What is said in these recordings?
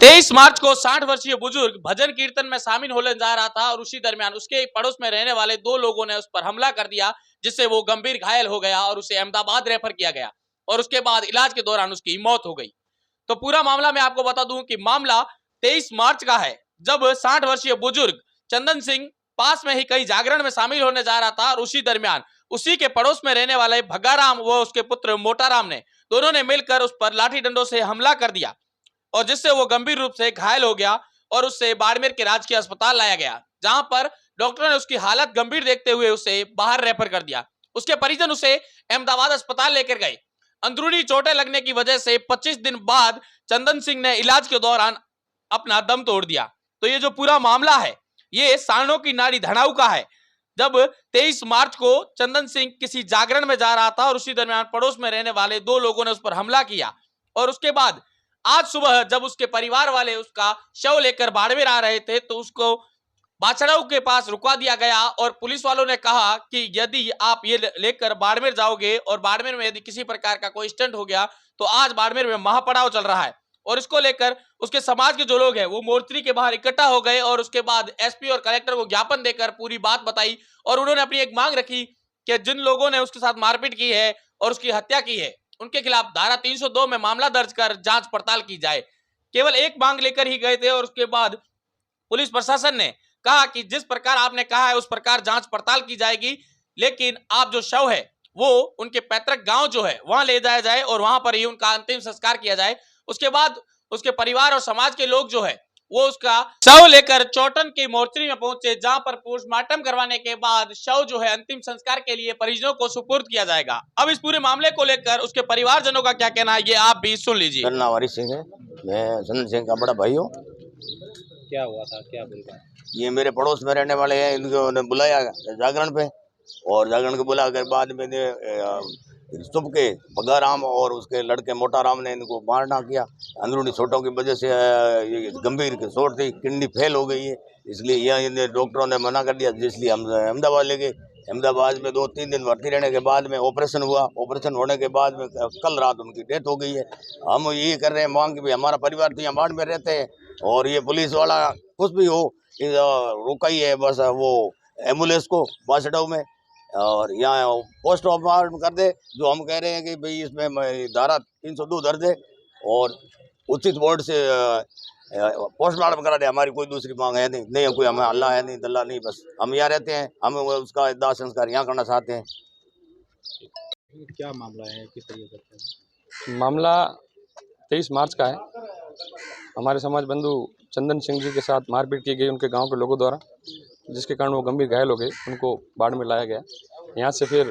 23 मार्च को 60 वर्षीय बुजुर्ग भजन कीर्तन में शामिल होने जा रहा था और उसी दरमियान उसके पड़ोस में रहने वाले दो लोगों ने उस पर हमला कर दिया, जिससे वो गंभीर घायल हो गया और उसे अहमदाबाद रेफर किया गया और उसके बाद इलाज के दौरान उसकी मौत हो गई। तो पूरा मामला मैं आपको बता दूं कि मामला 23 मार्च का है, जब 60 वर्षीय बुजुर्ग चंदन सिंह पास में ही कई जागरण में शामिल होने जा रहा था और उसी दरमियान उसी के पड़ोस में रहने वाले भग्गाराम व उसके पुत्र मोटाराम ने दोनों ने मिलकर उस पर लाठी डंडों से हमला कर दिया और जिससे वो गंभीर रूप से घायल हो गया और उससे बाड़मेर के राजकीय अस्पताल लाया गया, जहां पर डॉक्टरों ने उसकी हालत गंभीर देखते हुए उसे बाहर रेफर कर दिया। उसके परिजन उसे अहमदाबाद अस्पताल लेकर गए। अंदरूनी चोटें लगने की वजह से 25 दिन बाद चंदन सिंह ने इलाज के दौरान अपना दम तोड़ दिया। तो ये जो पूरा मामला है, ये सारणों की नाड़ी धड़ाऊ का है। जब 23 मार्च को चंदन सिंह किसी जागरण में जा रहा था और उसी दरमियान पड़ोस में रहने वाले दो लोगों ने उस पर हमला किया और उसके बाद आज सुबह जब उसके परिवार वाले उसका शव लेकर बाड़मेर आ रहे थे तो उसको बाछड़ाऊ के पास रुकवा दिया गया और पुलिस वालों ने कहा कि यदि आप ये लेकर बाड़मेर जाओगे और बाड़मेर में यदि किसी प्रकार का कोई स्टंट हो गया तो आज बाड़मेर में महापड़ाव चल रहा है। और इसको लेकर उसके समाज के जो लोग हैं वो मोर्चरी के बाहर इकट्ठा हो गए और उसके बाद एसपी और कलेक्टर को ज्ञापन देकर पूरी बात बताई और उन्होंने अपनी एक मांग रखी कि जिन लोगों ने उसके साथ मारपीट की है और उसकी हत्या की है उनके खिलाफ धारा 302 में मामला दर्ज कर जांच पड़ताल की जाए। केवल एक मांग लेकर ही गए थे और उसके बाद पुलिस प्रशासन ने कहा कि जिस प्रकार आपने कहा है उस प्रकार जांच पड़ताल की जाएगी, लेकिन आप जो शव है वो उनके पैतृक गांव जो है वहां ले जाया जाए और वहां पर ही उनका अंतिम संस्कार किया जाए। उसके बाद उसके परिवार और समाज के लोग जो है वो उसका शव लेकर चौटन की मोर्चरी में पहुंचे, जहां पर पोस्टमार्टम करवाने के बाद शव जो है अंतिम संस्कार के लिए परिजनों को सुपुर्द किया जाएगा। अब इस पूरे मामले को लेकर उसके परिवारजनों का क्या कहना है, ये आप भी सुन लीजिए। नावारी सिंह है, मैं चंदन सिंह का बड़ा भाई हूँ। क्या हुआ था, क्या बोल रहा है? ये मेरे पड़ोस में रहने वाले हैं, इनको बुलाया जागरण पे और जागरण को बुला कर बाद में सुबह के भग्गाराम और उसके लड़के मोटाराम ने इनको मारना किया। अंदरूनी चोटों की वजह से ये गंभीर चोट थी, किडनी फेल हो गई है, इसलिए यह डॉक्टरों ने मना कर दिया, इसलिए हम अहमदाबाद ले गए। अहमदाबाद में 2-3 दिन भर्ती रहने के बाद में ऑपरेशन हुआ। ऑपरेशन होने के बाद में कल रात उनकी डेथ हो गई है। हम ये कर रहे हैं मांग कि भाई हमारा परिवार तो यहाँ बाढ़ में रहते हैं और ये पुलिस वाला कुछ भी हो रुकाई है बस वो एम्बुलेंस को बाछड़ाऊ में और यहाँ पोस्टमार्टम कर दे। जो हम कह रहे हैं कि भाई इसमें धारा 302 दर्ज दे और उचित बोर्ड से पोस्टमार्टम करा दे। हमारी कोई दूसरी मांग है नहीं है, कोई हमें अल्लाह है नहीं दल्ला नहीं, बस हम यहाँ रहते हैं, हम उसका दाह संस्कार यहाँ करना चाहते हैं। क्या मामला है, किस तरीके से? मामला 23 मार्च का है। हमारे समाज बंधु चंदन सिंह जी के साथ मारपीट की गई उनके गांव के लोगों द्वारा, जिसके कारण वो गंभीर घायल हो गए। उनको बाढ़ में लाया गया। यहाँ से फिर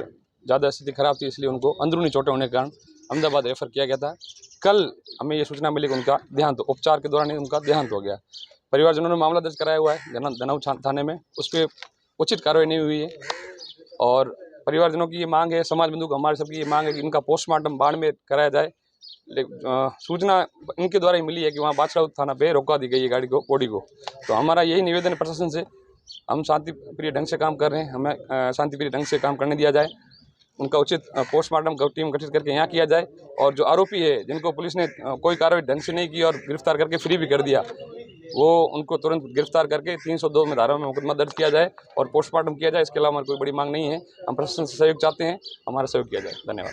ज़्यादा स्थिति खराब थी, इसलिए उनको अंदरूनी चोटें होने के कारण अहमदाबाद रेफर किया गया था। कल हमें ये सूचना मिली कि उनका देहांत उपचार के दौरान ही उनका देहांत हो गया। परिवारजनों ने मामला दर्ज कराया हुआ है धनऊ थाने में, उस पर उचित कार्रवाई नहीं हुई है और परिवारजनों की ये मांग है, समाज बंधु हमारे सबकी ये मांग है कि इनका पोस्टमार्टम बाढ़ में कराया जाए। सूचना इनके द्वारा ही मिली है कि वहाँ बाछड़ाऊ थाना पे रोका दी गई है गाड़ी को, बॉडी को। तो हमारा यही निवेदन है प्रशासन से, हम शांति प्रिय ढंग से काम कर रहे हैं, हमें शांति प्रिय ढंग से काम करने दिया जाए। उनका उचित पोस्टमार्टम टीम गठित करके यहाँ किया जाए और जो आरोपी है जिनको पुलिस ने कोई कार्रवाई ढंग से नहीं की और गिरफ्तार करके फ्री भी कर दिया, वो उनको तुरंत गिरफ्तार करके 302 में धारा में मुकदमा दर्ज किया जाए और पोस्टमार्टम किया जाए। इसके अलावा हमारी कोई बड़ी मांग नहीं है। हम प्रशासन से सहयोग चाहते हैं, हमारा सहयोग किया जाए। धन्यवाद।